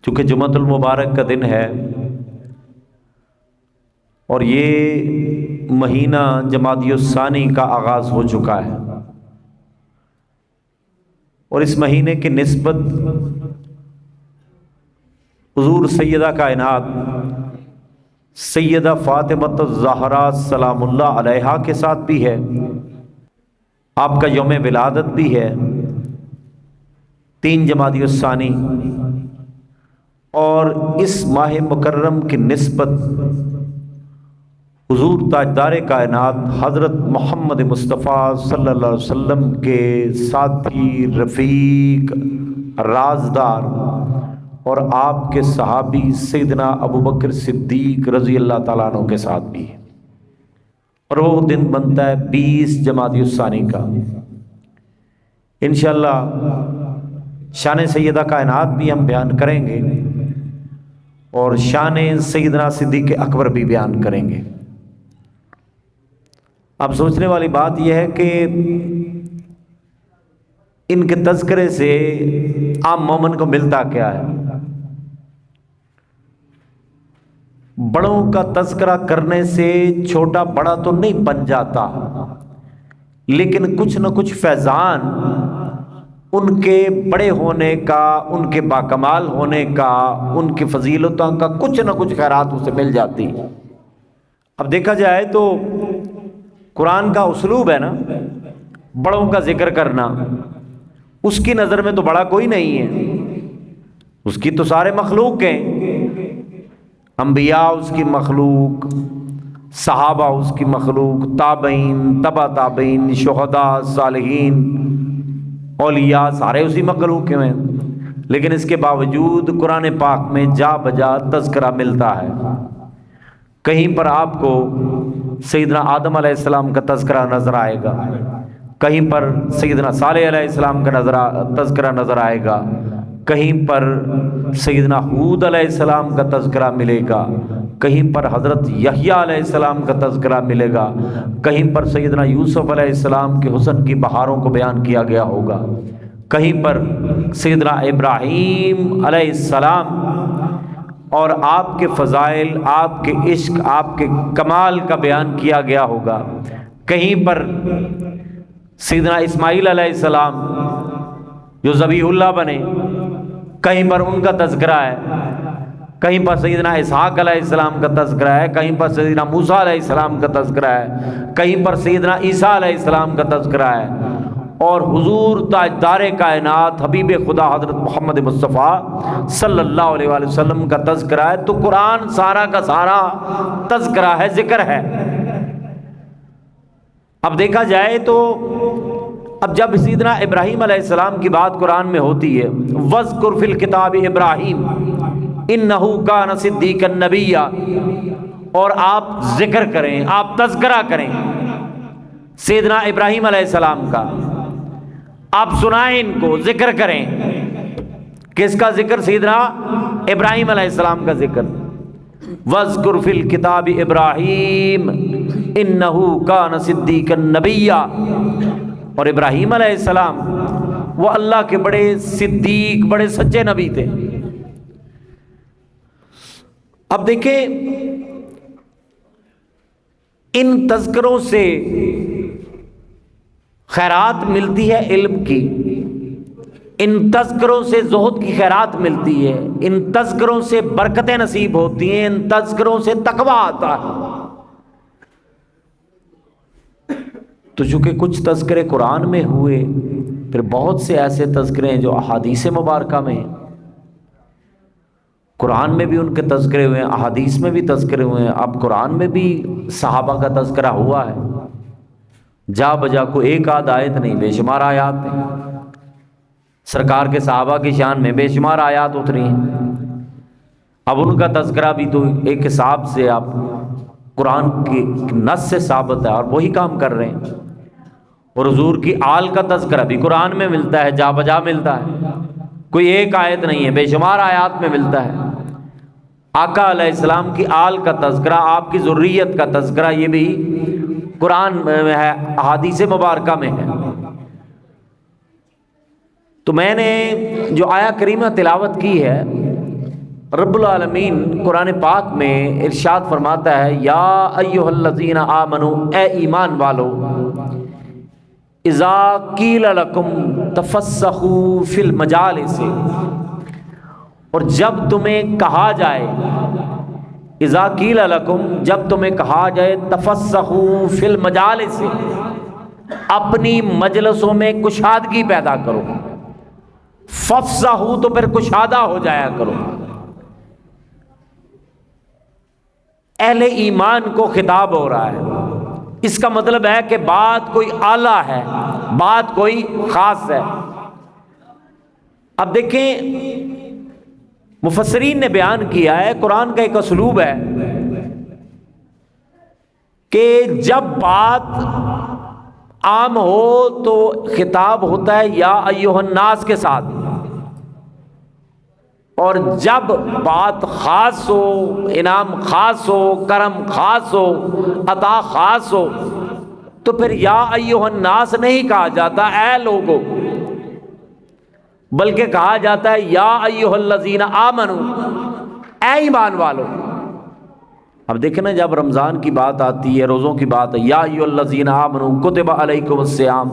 چونکہ جمعۃ المبارک کا دن ہے اور یہ مہینہ جمادی الثانی کا آغاز ہو چکا ہے، اور اس مہینے کی نسبت حضور سیدہ کائنات سیدہ فاطمہ الزہرا سلام اللہ علیہا کے ساتھ بھی ہے، آپ کا یوم ولادت بھی ہے 3 جمادی الثانی، اور اس ماہ مکرم کی نسبت حضور تاجدار کائنات حضرت محمد مصطفیٰ صلی اللہ علیہ وسلم کے ساتھی، رفیق، رازدار اور آپ کے صحابی سیدنا ابوبکر صدیق رضی اللہ تعالیٰ عنہ کے ساتھ بھی ہے، اور وہ دن بنتا ہے 20 جمادی الثانی کا۔ انشاءاللہ شان سیدہ کائنات بھی ہم بیان کریں گے اور شان سیدنا صدیق اکبر بھی بیان کریں گے۔ اب سوچنے والی بات یہ ہے کہ ان کے تذکرے سے عام مومن کو ملتا کیا ہے؟ بڑوں کا تذکرہ کرنے سے چھوٹا بڑا تو نہیں بن جاتا، لیکن کچھ نہ کچھ فیضان ان کے بڑے ہونے کا، ان کے باکمال ہونے کا، ان کی فضیلتوں کا کچھ نہ کچھ خیرات اسے مل جاتی۔ اب دیکھا جائے تو قرآن کا اسلوب ہے نا بڑوں کا ذکر کرنا، اس کی نظر میں تو بڑا کوئی نہیں ہے، اس کی تو سارے مخلوق ہیں، انبیاء اس کی مخلوق، صحابہ اس کی مخلوق، تابعین، تبع تابعین، شہداء، صالحین، اولیاء سارے اسی مخلوق میں، لیکن اس کے باوجود قرآن پاک میں جا بجا تذکرہ ملتا ہے۔ کہیں پر آپ کو سیدنا آدم علیہ السلام کا تذکرہ نظر آئے گا، کہیں پر سیدنا صالح علیہ السلام کا تذکرہ نظر آئے گا، کہیں پر سیدنا ہود علیہ السلام کا تذکرہ ملے گا، کہیں پر حضرت یحییٰ علیہ السلام کا تذکرہ ملے گا، کہیں پر سیدنا یوسف علیہ السلام کے حسن کی بہاروں کو بیان کیا گیا ہوگا، کہیں پر سیدنا ابراہیم علیہ السلام اور آپ کے فضائل، آپ کے عشق، آپ کے کمال کا بیان کیا گیا ہوگا، کہیں پر سیدنا اسماعیل علیہ السلام جو ذبیح اللہ بنے، کہیں پر ان کا تذکرہ ہے، کہیں پر سیدنا اسحاق علیہ السلام کا تذکرہ ہے، کہیں پر سیدنا موسیٰ علیہ السلام کا تذکرہ ہے، کہیں پر سیدنا عیسیٰ علیہ السلام کا تذکرہ ہے، اور حضور تاجدار کائنات حبیب خدا حضرت محمد مصطفیٰ صلی اللہ علیہ وآلہ وسلم کا تذکرہ ہے۔ تو قرآن سارا کا سارا تذکرہ ہے، ذکر ہے۔ اب دیکھا جائے تو اب جب سیدنا ابراہیم علیہ السلام کی بات قرآن میں ہوتی ہے، وَاذْكُرْ فِي الْكِتَابِ ابراہیم اِنَّهُ كَانَ صِدِّيقًا نَبِيًّا، اور آپ ذکر کریں، آپ تذکرہ کریں سیدنا ابراہیم علیہ السلام کا، آپ سنائیں ان کو، ذکر کریں۔ کس کا ذکر؟ سیدنا ابراہیم علیہ السلام کا ذکر۔ وَاذْكُرْ فِي الْكِتَابِ ابراہیم اِنَّهُ كَانَ صِدِّيقًا نَبِيًّا، اور ابراہیم علیہ السلام وہ اللہ کے بڑے صدیق، بڑے سچے نبی تھے۔ اب دیکھیں ان تذکروں سے خیرات ملتی ہے علم کی، ان تذکروں سے زہد کی خیرات ملتی ہے، ان تذکروں سے برکتیں نصیب ہوتی ہیں، ان تذکروں سے تقویٰ آتا ہے۔ تو چونکہ کچھ تذکرے قرآن میں ہوئے، پھر بہت سے ایسے تذکرے ہیں جو احادیث مبارکہ میں ہیں۔ قرآن میں بھی ان کے تذکرے ہوئے ہیں، احادیث میں بھی تذکرے ہوئے ہیں، اب قرآن میں بھی صحابہ کا تذکرہ ہوا ہے، جا بجا کو ایک آدھ آیت نہیں، بے شمار آیات ہیں۔ سرکار کے صحابہ کی شان میں بے شمار آیات اتری ہیں، اب ان کا تذکرہ بھی تو ایک حساب سے آپ قرآن کی نص سے ثابت ہے، اور وہی کام کر رہے ہیں۔ اور حضور کی آل کا تذکرہ بھی قرآن میں ملتا ہے، جا بجا ملتا ہے، کوئی ایک آیت نہیں ہے، بے شمار آیات میں ملتا ہے۔ آقا علیہ السلام کی آل کا تذکرہ، آپ کی ذریت کا تذکرہ، یہ بھی قرآن میں ہے، احادیث مبارکہ میں ہے۔ تو میں نے جو آیہ کریمہ تلاوت کی ہے رب العالمین قرآن پاک میں ارشاد فرماتا ہے یا ایھا الذین آمنو، اے ایمان والو، اذا قیل لکم تفسحوا فی المجالس، اور جب تمہیں کہا جائے، اذا قیل لکم، جب تمہیں کہا جائے، تفسحوا فی المجالس، اپنی مجلسوں میں کشادگی پیدا کرو، فافصحوا تو پھر کشادہ ہو جایا کرو۔ اہل ایمان کو خطاب ہو رہا ہے، اس کا مطلب ہے کہ بات کوئی اعلیٰ ہے، بات کوئی خاص ہے۔ اب دیکھیں مفسرین نے بیان کیا ہے، قرآن کا ایک اسلوب ہے کہ جب بات عام ہو تو خطاب ہوتا ہے یا ایھا الناس کے ساتھ، اور جب بات خاص ہو، انعام خاص ہو، کرم خاص ہو، عطا خاص ہو، تو پھر یا ایھا الناس نہیں کہا جاتا اے لوگو، بلکہ کہا جاتا ہے یا ایھا الذین آمنوا، اے ایمان والو۔ اب دیکھیں نا، جب رمضان کی بات آتی ہے، روزوں کی بات ہے، یا ایھا الذین آمنوا کتب علیکم الصیام،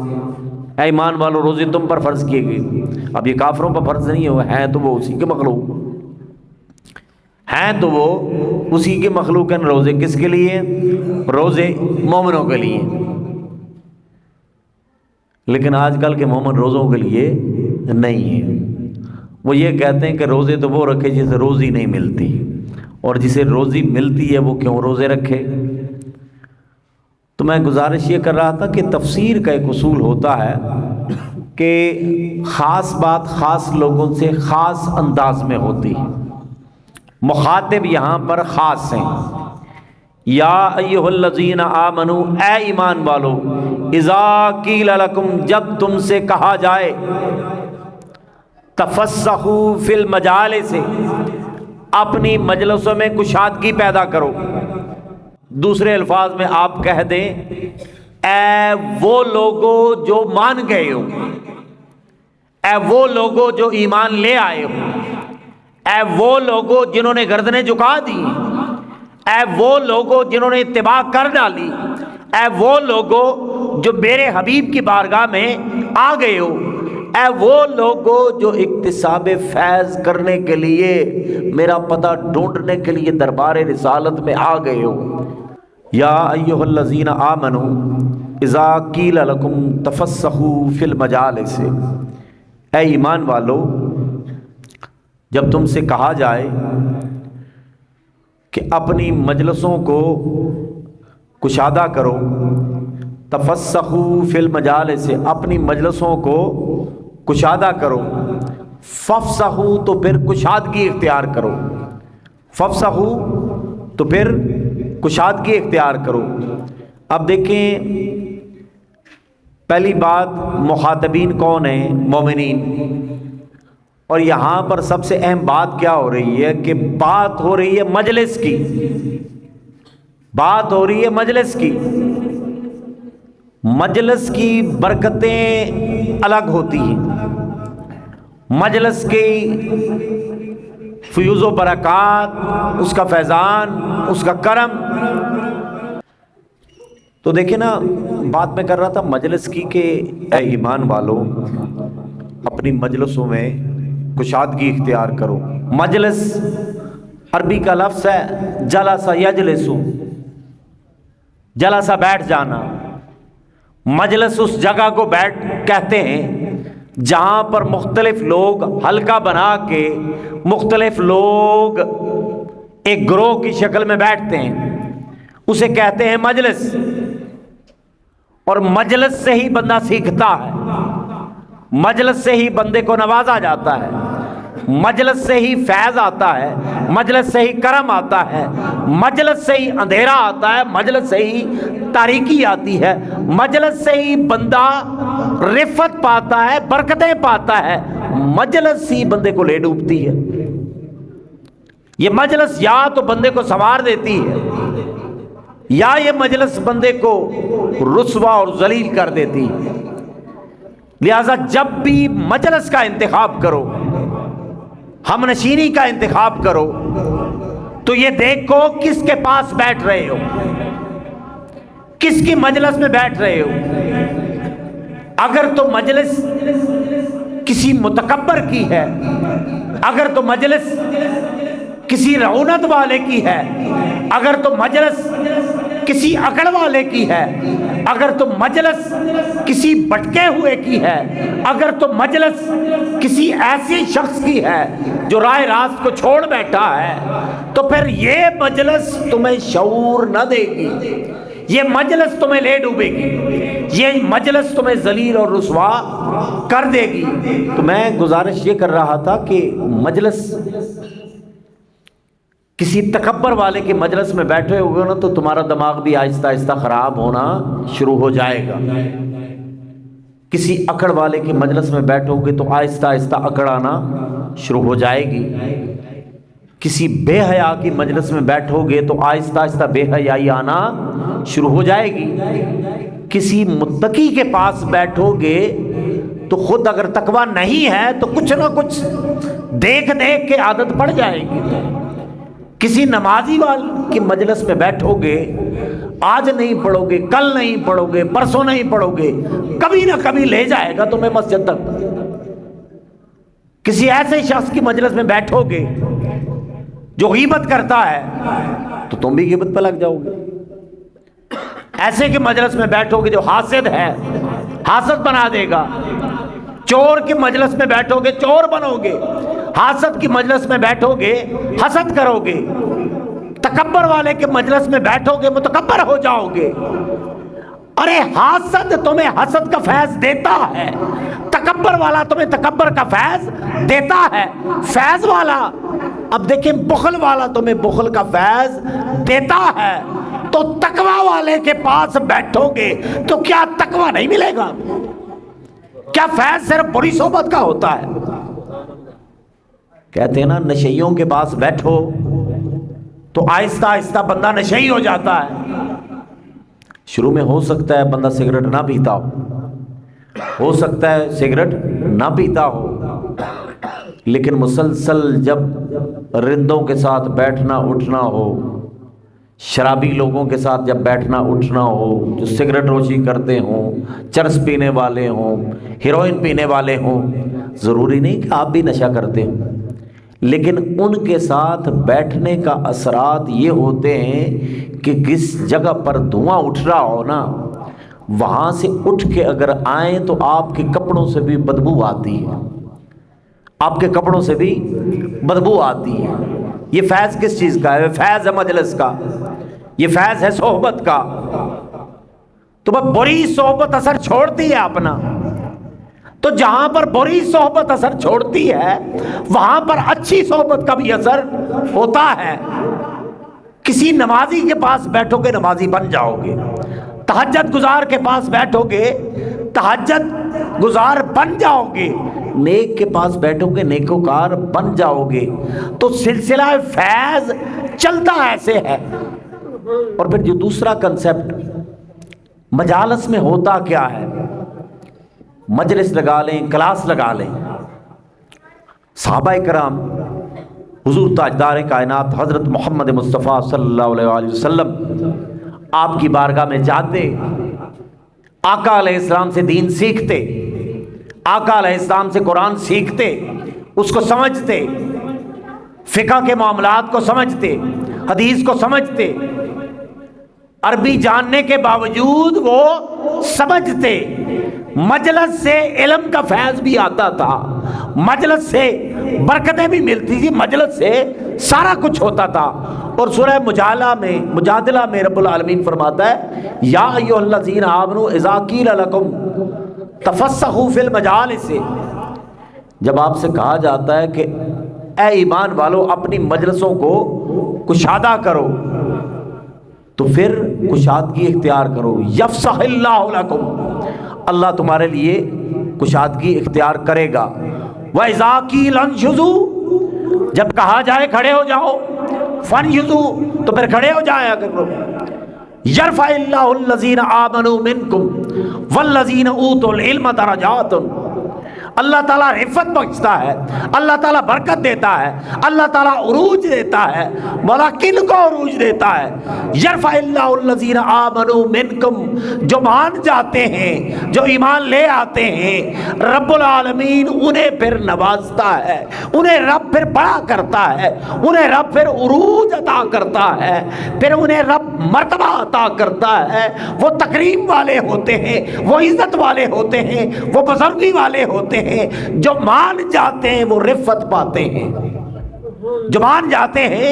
اے ایمان والو روزے تم پر فرض کیے گئے۔ اب یہ کافروں پر فرض نہیں ہوئے ہیں، تو وہ اسی کے مخلوق ہیں، تو وہ اسی کے مخلوق ہیں۔ روزے کس کے لیے؟ روزے مومنوں کے لیے۔ لیکن آج کل کے مومن روزوں کے لیے نہیں ہیں، وہ یہ کہتے ہیں کہ روزے تو وہ رکھے جسے روزی نہیں ملتی، اور جسے روزی ملتی ہے وہ کیوں روزے رکھے؟ تو میں گزارش یہ کر رہا تھا کہ تفسیر کا ایک اصول ہوتا ہے کہ خاص بات خاص لوگوں سے خاص انداز میں ہوتی ہے۔ مخاطب یہاں پر خاص ہیں، یا ایھا الذین آمنو، اے ایمان والو، اذا قیل لکم، جب تم سے کہا جائے، تفسحوا فی المجالس، اپنی مجلسوں میں کشادگی پیدا کرو۔ دوسرے الفاظ میں آپ کہہ دیں، اے وہ لوگو جو مان گئے ہو، اے وہ لوگو جو ایمان لے آئے ہو، اے وہ لوگو جنہوں نے گردنیں جھکا دی، اے وہ لوگو جنہوں نے اتباع کر ڈالی، اے وہ لوگو جو میرے حبیب کی بارگاہ میں آ گئے ہو، اے وہ لوگو جو اکتساب فیض کرنے کے لیے، میرا پتہ ڈھونڈنے کے لیے دربار رسالت میں آ گئے ہو۔ یا ایھا الذین آمنوا اذا قیل لکم تفسحوا فی المجالس، اے ایمان والو، جب تم سے کہا جائے کہ اپنی مجلسوں کو کشادہ کرو، تفسحوا فی المجالس، اپنی مجلسوں کو کشادہ کرو، فافصحوا تو پھر کشادگی اختیار کرو، فافصحوا تو پھر کشادگی اختیار کرو۔ اب دیکھیں پہلی بات، مخاطبین کون ہیں؟ مومنین۔ اور یہاں پر سب سے اہم بات کیا ہو رہی ہے کہ بات ہو رہی ہے مجلس کی، بات ہو رہی ہے مجلس کی۔ مجلس کی برکتیں الگ ہوتی ہیں، مجلس کی فیوز و برکات، اس کا فیضان، اس کا کرم۔ تو دیکھیں نا، بات میں کر رہا تھا مجلس کی کہ اے ایمان والو، اپنی مجلسوں میں کشادگی اختیار کرو۔ مجلس عربی کا لفظ ہے جلس یجلس، جلسہ بیٹھ جانا۔ مجلس اس جگہ کو بیٹھ کہتے ہیں جہاں پر مختلف لوگ حلقہ بنا کے، مختلف لوگ ایک گروہ کی شکل میں بیٹھتے ہیں، اسے کہتے ہیں مجلس۔ اور مجلس سے ہی بندہ سیکھتا ہے، مجلس سے ہی بندے کو نوازا جاتا ہے، مجلس سے ہی فیض آتا ہے، مجلس سے ہی کرم آتا ہے، مجلس سے ہی اندھیرا آتا ہے، مجلس سے ہی تاریکی آتی ہے، مجلس سے ہی بندہ رفت پاتا ہے، برکتیں پاتا ہے، مجلس ہی بندے کو لے ڈوبتی ہے۔ یہ مجلس یا تو بندے کو سنوار دیتی ہے، یا یہ مجلس بندے کو رسوا اور ذلیل کر دیتی ہے۔ لہذا جب بھی مجلس کا انتخاب کرو، ہم نشینی کا انتخاب کرو تو یہ دیکھو کس کے پاس بیٹھ رہے ہو، کس کی مجلس میں بیٹھ رہے ہو۔ اگر تو مجلس کسی متکبر کی ہے، اگر تو مجلس کسی رعونت والے کی ہے، اگر تو مجلس کسی عقل والے کی ہے، اگر تو مجلس کسی بھٹکے ہوئے کی ہے، اگر تو مجلس کسی ایسی شخص کی ہے جو راہ راست کو چھوڑ بیٹھا ہے، تو پھر یہ مجلس تمہیں شعور نہ دے گی، یہ مجلس تمہیں لے ڈوبے گی، یہ مجلس تمہیں ذلیل اور رسوا کر دے گی۔ تو میں گزارش یہ کر رہا تھا کہ مجلس کسی تکبر والے کے مجلس میں بیٹھے ہوئے نا تو تمہارا دماغ بھی آہستہ آہستہ خراب ہونا شروع ہو جائے گا۔ کسی اکڑ والے کے مجلس میں بیٹھو گے تو آہستہ آہستہ اکڑ آنا شروع ہو جائے گی۔ کسی بے حیا کی مجلس میں بیٹھو گے تو آہستہ آہستہ بے حیائی آنا شروع ہو جائے گی۔ کسی متقی کے پاس بیٹھو گے تو خود اگر تقویٰ نہیں ہے تو کچھ نہ کچھ دیکھ دیکھ کے عادت پڑ جائے گی۔ کسی نمازی والے کی مجلس میں بیٹھو گے، آج نہیں پڑھو گے، کل نہیں پڑھو گے، پرسوں نہیں پڑھو گے، کبھی نہ کبھی لے جائے گا تمہیں مسجد تک۔ کسی ایسے شخص کی مجلس میں بیٹھو گے جو غیبت کرتا ہے تو تم بھی غیبت پہ لگ جاؤ گے۔ ایسے کی مجلس میں بیٹھو گے جو حاسد ہے، حاسد بنا دے گا۔ چور کی مجلس میں بیٹھو گے چور بنو گے، حاسد کی مجلس میں بیٹھو گے حسد کرو گے، تکبر والے کے مجلس میں بیٹھو گے متکبر ہو جاؤ گے۔ ارے حاسد تمہیں حسد کا فیض دیتا ہے، تکبر والا تمہیں تکبر کا فیض دیتا ہے، فیض والا اب دیکھیں بخل والا تمہیں بخل کا فیض دیتا ہے۔ تو تقوی والے کے پاس بیٹھو گے تو کیا تقوی نہیں ملے گا؟ کیا فیض صرف بری صحبت کا ہوتا ہے؟ کہتے ہیں نا نشئیوں کے پاس بیٹھو تو آہستہ آہستہ بندہ نشئی ہو جاتا ہے۔ شروع میں ہو سکتا ہے بندہ سگریٹ نہ پیتا ہو سکتا ہے سگریٹ نہ پیتا ہو، لیکن مسلسل جب رندوں کے ساتھ بیٹھنا اٹھنا ہو، شرابی لوگوں کے ساتھ جب بیٹھنا اٹھنا ہو، جو سگریٹ نوشی کرتے ہوں، چرس پینے والے ہوں، ہیروئن پینے والے ہوں، ضروری نہیں کہ آپ بھی نشہ کرتے ہوں، لیکن ان کے ساتھ بیٹھنے کا اثرات یہ ہوتے ہیں کہ کس جگہ پر دھواں اٹھ رہا ہو نا، وہاں سے اٹھ کے اگر آئیں تو آپ کے کپڑوں سے بھی بدبو آتی ہے، آپ کے کپڑوں سے بھی بدبو آتی ہے۔ یہ فیض کس چیز کا ہے؟ فیض ہے مجلس کا، یہ فیض ہے صحبت کا۔ تو بری صحبت اثر چھوڑتی ہے اپنا، تو جہاں پر بری صحبت اثر چھوڑتی ہے وہاں پر اچھی صحبت کا بھی اثر ہوتا ہے۔ کسی نمازی کے پاس بیٹھو گے نمازی بن جاؤ گے، تہجد گزار کے پاس بیٹھو گے تہجد گزار بن جاؤ گے، نیک کے پاس بیٹھو گے نیکوکار بن جاؤ گے۔ تو سلسلہ فیض چلتا ایسے ہے۔ اور پھر جو دوسرا کنسپٹ مجالس میں ہوتا کیا ہے، مجلس لگا لیں کلاس لگا لیں، صحابہ کرام حضور تاجدار کائنات حضرت محمد مصطفیٰ صلی اللہ علیہ وآلہ وسلم آپ کی بارگاہ میں جاتے، آقا علیہ السلام سے دین سیکھتے، آقا علیہ السلام سے قرآن سیکھتے، اس کو سمجھتے، فقہ کے معاملات کو سمجھتے، حدیث کو سمجھتے، عربی جاننے کے باوجود وہ سمجھتے۔ مجلس سے علم کا فیض بھی آتا تھا، مجلس سے برکتیں بھی ملتی تھی، مجلس سے سارا کچھ ہوتا تھا۔ اور سورہ مجادلہ میں رب العالمین فرماتا ہے یا ایھا الذین آمنوا اذا قیل لکم تفسحوا فی المجالس، جب آپ سے کہا جاتا ہے کہ اے ایمان والو اپنی مجلسوں کو کشادہ کرو تو پھر کشادگی اختیار کرو، یفسح اللہ لکم، اللہ تمہارے لیے کشادگی اختیار کرے گا۔ وَإِذَا قِيلَ انشُزُوا، جب کہا جائے کھڑے ہو جاؤ، فَانشُزُوا، تو پھر کھڑے ہو جایا کرو۔ يَرْفَعِ اللَّهُ الَّذِينَ آمَنُوا مِنكُمْ وَالَّذِينَ أُوتُوا الْعِلْمَ دَرَجَاتٌ، اللہ تعالیٰ رفت بخشتا ہے، اللہ تعالیٰ برکت دیتا ہے، اللہ تعالیٰ عروج دیتا ہے۔ مولا کن کو عروج دیتا ہے؟ یرفع اللہ الذین آمنوا منکم، جو مان جاتے ہیں، جو ایمان لے آتے ہیں، رب العالمین انہیں پھر نوازتا ہے، انہیں رب پھر بڑا کرتا ہے، انہیں رب پھر عروج عطا کرتا ہے، پھر انہیں رب مرتبہ عطا کرتا ہے۔ وہ تکریم والے ہوتے ہیں، وہ عزت والے ہوتے ہیں، وہ بزرگی والے ہوتے ہیں۔ جو مان جاتے ہیں وہ رفت پاتے ہیں، جو مان جاتے ہیں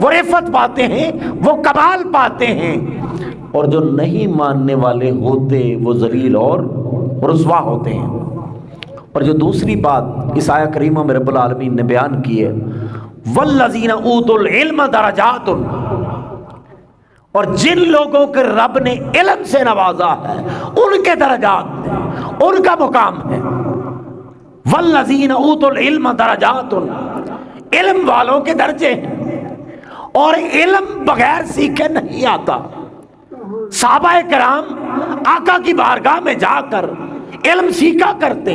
وہ رفت پاتے ہیں، وہ کمال پاتے ہیں، اور جو نہیں ماننے والے ہوتے وہ ذلیل اور رسوا ہوتے ہیں۔ اور جو دوسری بات اس آیہ کریمہ میں رب العالمین نے بیان کی ہے، والذین اوتوا العلم درجات، اور جن لوگوں کے رب نے علم سے نوازا ہے ان کے درجات، ان کا مقام ہے۔ والذین اوتوا العلم درجات، علم والوں کے درجے ہیں، اور علم بغیر سیکھے نہیں آتا۔ صحابہ کرام آقا کی بارگاہ میں جا کر علم سیکھا کرتے،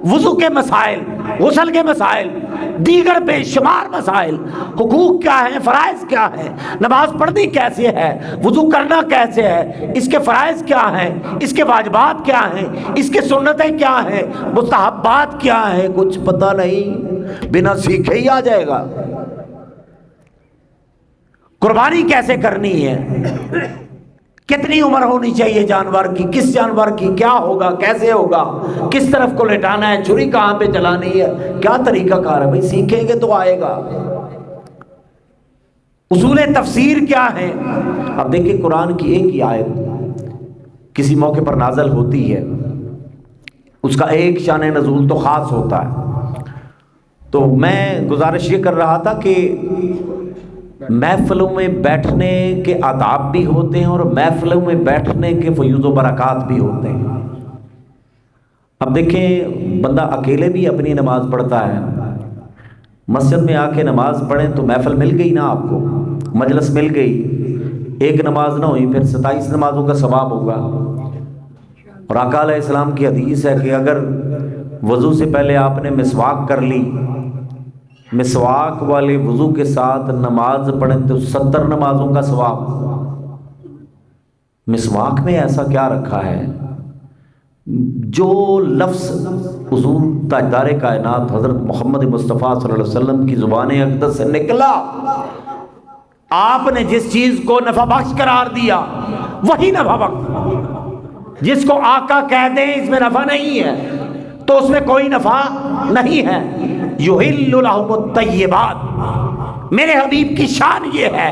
وضو کے مسائل، غسل کے مسائل، دیگر بے شمار مسائل، حقوق کیا ہیں، فرائض کیا ہیں، نماز پڑھنی کیسے ہے، وضو کرنا کیسے ہے، اس کے فرائض کیا ہیں، اس کے واجبات کیا ہیں، اس کے سنتیں کیا ہیں، مستحبات کیا ہیں، کچھ پتہ نہیں، بنا سیکھے ہی آ جائے گا۔ قربانی کیسے کرنی ہے، کتنی عمر ہونی چاہیے جانور کی، کس جانور کی کیا ہوگا، کیسے ہوگا، کس طرف کو لٹانا ہے، چھری کہاں پہ چلانی ہے، کیا طریقہ کار ہے، بھائی سیکھیں گے تو آئے گا۔ اصول تفسیر کیا ہے؟ اب دیکھیں قرآن کی ایک ہی آیت کسی موقع پر نازل ہوتی ہے، اس کا ایک شان نزول تو خاص ہوتا ہے۔ تو میں گزارش یہ کر رہا تھا کہ محفلوں میں بیٹھنے کے آداب بھی ہوتے ہیں اور محفلوں میں بیٹھنے کے فیوز و برکات بھی ہوتے ہیں۔ اب دیکھیں بندہ اکیلے بھی اپنی نماز پڑھتا ہے، مسجد میں آ کے نماز پڑھیں تو محفل مل گئی نا، آپ کو مجلس مل گئی، ایک نماز نہ ہوئی پھر 27 نمازوں کا ثواب ہوگا۔ اور آقا علیہ السلام کی حدیث ہے کہ اگر وضو سے پہلے آپ نے مسواک کر لی، مسواک والے وضو کے ساتھ نماز پڑھیں تو 70 نمازوں کا ثواب۔ مسواک میں ایسا کیا رکھا ہے؟ جو لفظ حضور تاجدار کائنات حضرت محمد مصطفیٰ صلی اللہ علیہ وسلم کی زبان اقدس سے نکلا، آپ نے جس چیز کو نفع بخش قرار دیا وہی نفع بخش۔ جس کو آقا کہہ دیں اس میں نفع نہیں ہے تو اس میں کوئی نفع نہیں ہے۔ یحل لہم الطیبات، میرے حبیب کی شان یہ ہے،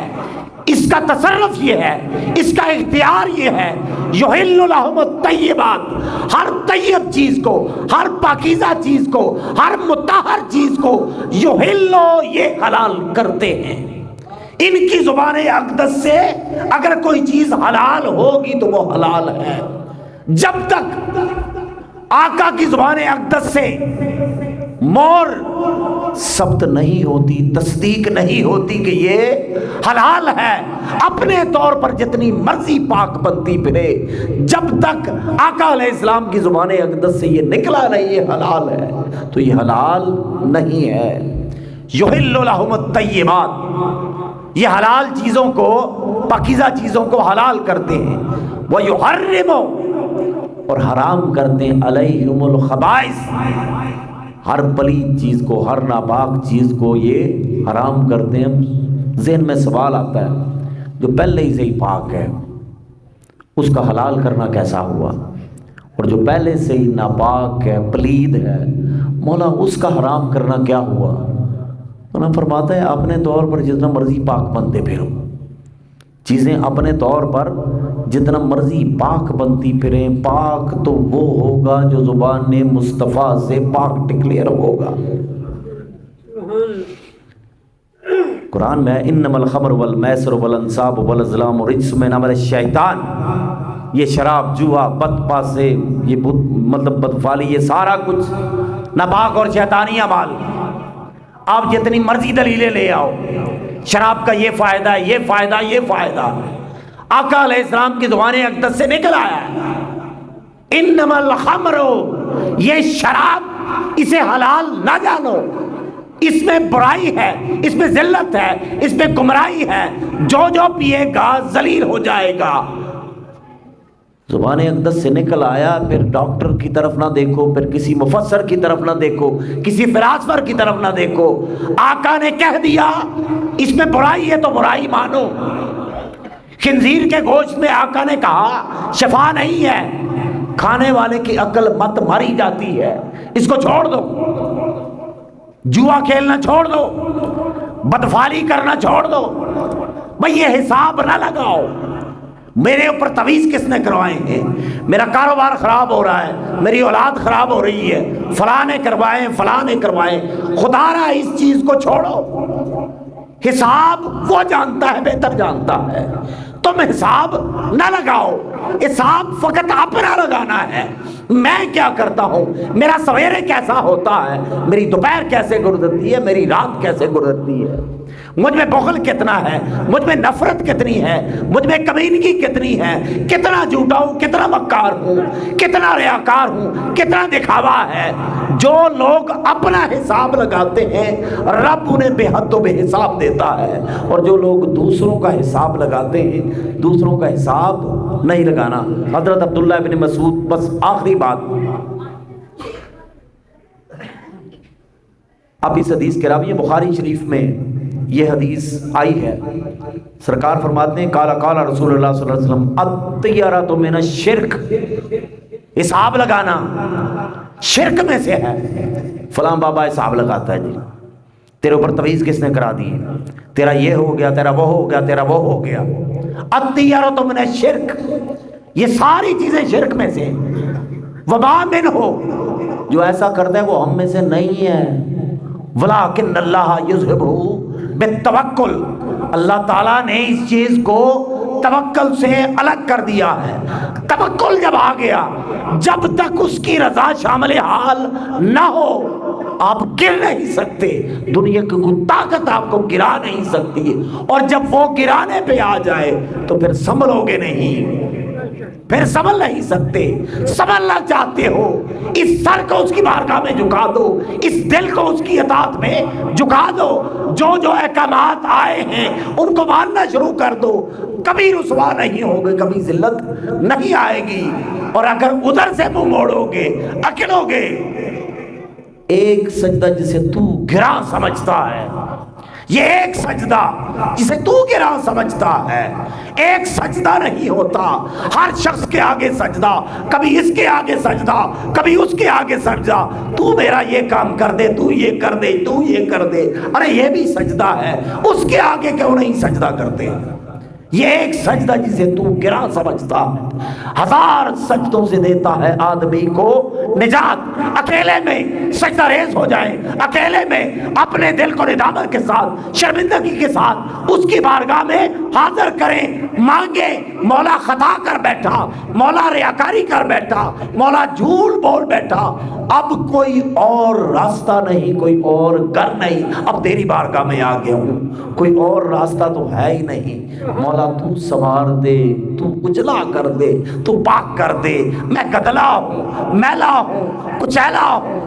اس کا تصرف یہ ہے، اس کا اختیار یہ ہے، یحل لہم الطیبات، ہر طیب چیز کو، ہر پاکیزہ چیز کو، ہر مطہر چیز کو یحل یہ حلال کرتے ہیں۔ ان کی زبان اقدس سے اگر کوئی چیز حلال ہوگی تو وہ حلال ہے۔ جب تک آقا کی زبان اقدس سے مور ثبت نہیں ہوتی، تصدیق نہیں ہوتی کہ یہ حلال ہے، اپنے طور پر جتنی مرضی پاک بنتی پھرے، جب تک آقا علیہ السلام کی زبان اقدس سے یہ نکلا نہیں یہ حلال ہے تو یہ حلال نہیں ہے۔ یحل لہم الطیبات، یہ حلال چیزوں کو، پاکیزہ چیزوں کو حلال کرتے ہیں، ویحرم، اور حرام کرتے ہیں، علیہم الخبائث، ہر پلید چیز کو، ہر ناپاک چیز کو یہ حرام کرتے ہیں۔ ذہن میں سوال آتا ہے جو پہلے ہی سے ہی پاک ہے اس کا حلال کرنا کیسا ہوا، اور جو پہلے سے ہی ناپاک ہے، پلید ہے، مولا اس کا حرام کرنا کیا ہوا؟ تو فرماتا ہے اپنے طور پر جتنا مرضی پاک بنتے پھرو، چیزیں اپنے طور پر جتنا مرضی پاک بنتی پھریں، پاک تو وہ ہوگا جو زبان مصطفیٰ سے پاک ڈکلیئر ہوگا۔ قرآن میں انما الخمر والمیسر والانصاب والازلام رجس من عمل الشیطان، یہ شراب، جوا، بد پاسے، یہ مطلب بدفعلی، یہ سارا کچھ ناپاک اور شیطانی اعمال۔ آپ جتنی مرضی دلیلیں لے آؤ، شراب کا یہ فائدہ ہے، یہ فائدہ، یہ فائدہ، آقا علیہ السلام کی زبان اقدس سے نکل آیا ہے۔ انما الخمر، یہ شراب اسے حلال نہ جانو، اس میں برائی ہے، اس میں ذلت ہے، اس میں گمراہی ہے، جو پیے گا ذلیل ہو جائے گا۔ زبان اقدس سے نکل آیا، پھر ڈاکٹر کی طرف نہ دیکھو، پھر کسی مفسر کی طرف نہ دیکھو، کسی فلاسفر کی طرف نہ دیکھو، آقا نے کہہ دیا اس میں برائی ہے تو برائی مانو۔ خنزیر کے گوشت میں آقا نے کہا شفا نہیں ہے، کھانے والے کی عقل مت ماری جاتی ہے، اس کو چھوڑ دو، جوا کھیلنا چھوڑ دو، بدفعالی کرنا چھوڑ دو، بھئی یہ حساب نہ لگاؤ میرے اوپر تویز کس نے کروائے ہیں، میرا کاروبار خراب ہو رہا ہے، میری اولاد خراب ہو رہی ہے، فلاں نے کروائے فلاں نے کروائے، خدا را اس چیز کو چھوڑو، حساب وہ جانتا ہے، بہتر جانتا ہے، تم حساب نہ لگاؤ، حساب فقط اپنا لگانا ہے، میں کیا کرتا ہوں، میرا سویرے کیسا ہوتا ہے، میری دوپہر کیسے گزرتی ہے، میری رات کیسے گزرتی ہے، مجھ میں بخل کتنا ہے، مجھ میں نفرت کتنی ہے، مجھ میں کمینگی کتنی ہے، کتنا جھوٹا ہوں، کتنا مکار ہوں، کتنا ریاکار ہوں، کتنا دکھاوا ہے۔ جو لوگ اپنا حساب لگاتے ہیں رب انہیں بے حد و بے حساب دیتا ہے، اور جو لوگ دوسروں کا حساب لگاتے ہیں دوسروں کا حساب نہیں لگانا۔ حضرت عبداللہ بن مسعود، بس آخری بات، اب اس حدیث کے راوی بخاری شریف میں یہ حدیث آئی ہے، سرکار فرماتے ہیں قال قال رسول اللہ صلی اللہ علیہ وسلم الطیرۃ من الشرک، حساب لگانا شرک میں سے ہے۔ فلاں بابا حساب لگاتا ہے، جی تیرے اوپر تویز کس نے کرا دی، تیرا یہ ہو گیا، تیرا وہ ہو گیا، تیرا وہ ہو گیا، الطیرۃ من الشرک، یہ ساری چیزیں شرک میں سے۔ وما منہ، جو ایسا کرتا ہے وہ ہم میں سے نہیں ہے، ولیکن اللہ یذہبہ بالتوکل، اللہ تعالیٰ نے اس چیز کو توکل سے الگ کر دیا ہے۔ توکل جب آ گیا، جب تک اس کی رضا شامل حال نہ ہو آپ گر نہیں سکتے، دنیا کی کوئی طاقت آپ کو گرا نہیں سکتی، اور جب وہ گرانے پہ آ جائے تو پھر سنبھلو گے نہیں، پھر سنبھل نہیں سکتے۔ سنبھلنا چاہتے ہو اس سر کو اس کی بارگاہ میں جھکا دو، اس دل کو اس کی اطاعت میں جھکا دو، جو احکامات آئے ہیں ان کو ماننا شروع کر دو، کبھی رسوا نہیں ہوگے، کبھی ذلت نہیں آئے گی۔ اور اگر ادھر سے منہ موڑو گے، اکڑو گے، ایک سجدہ جسے تو گراں سمجھتا ہے، یہ ایک سجدہ جسے تو گراں سمجھتا ہے، ایک سجدہ نہیں ہوتا، ہر شخص کے آگے سجدہ، کبھی اس کے آگے سجدہ، کبھی اس کے آگے سجدہ، تو میرا یہ کام کر دے، تو یہ کر دے، تو یہ کر دے، ارے یہ بھی سجدہ ہے، اس کے آگے کیوں نہیں سجدہ کرتے؟ یہ ایک سجدہ جسے تو گراں سمجھتا ہے، ہزار سجدوں سے دیتا ہے آدمی کو نجات۔ اکیلے میں سجدہ ریز ہو جائے، اکیلے میں اپنے دل کو ندامت کے ساتھ، شرمندگی کے ساتھ اس کی بارگاہ میں حاضر کریں، مانگے، مولا خطا کر بیٹھا، مولا ریاکاری کر بیٹھا، مولا جھوٹ بول بیٹھا، اب کوئی اور راستہ نہیں، کوئی اور گھر نہیں، اب تیری بارگاہ میں آ گیا ہوں، کوئی اور راستہ تو ہے ہی نہیں، مولا تو سنوار دے، تو اجلا کر دے، تو پاک کر دے، میں گدلا ہوں، میلا ہوں، کچیلا ہوں،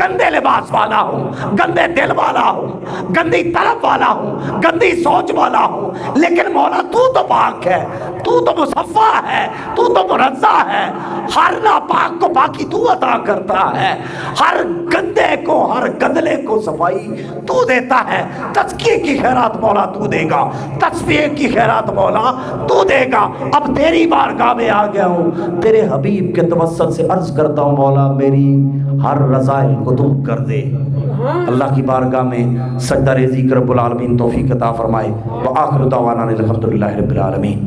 گندے لباس والا ہوں، گندے دل والا ہوں، گندی طرف والا ہوں، گندی سوچ والا ہوں، لیکن مولا تو پاک ہے، تو مصفا ہے، تو منزہ ہے، ہر ناپاک کو پاکی تو عطا کرتا ہے، ہر گندے کو، ہر گندلے کو صفائی تو دیتا ہے، تزکیے کی خیرات مولا تو دے گا، تصفیے کی خیرات مولا تو دے گا۔ اب تیری بارگاہ میں آ گیا ہوں، تیرے حبیب کے توسل سے عرض کرتا ہوں مولا میری ہر رضائل کو دور کر دے۔ اللہ کی بارگاہ میں سجدہ ریزی کر رب العالمین توفیق عطا فرمائے۔ وآخر دعوانا الحمدللہ رب العالمین۔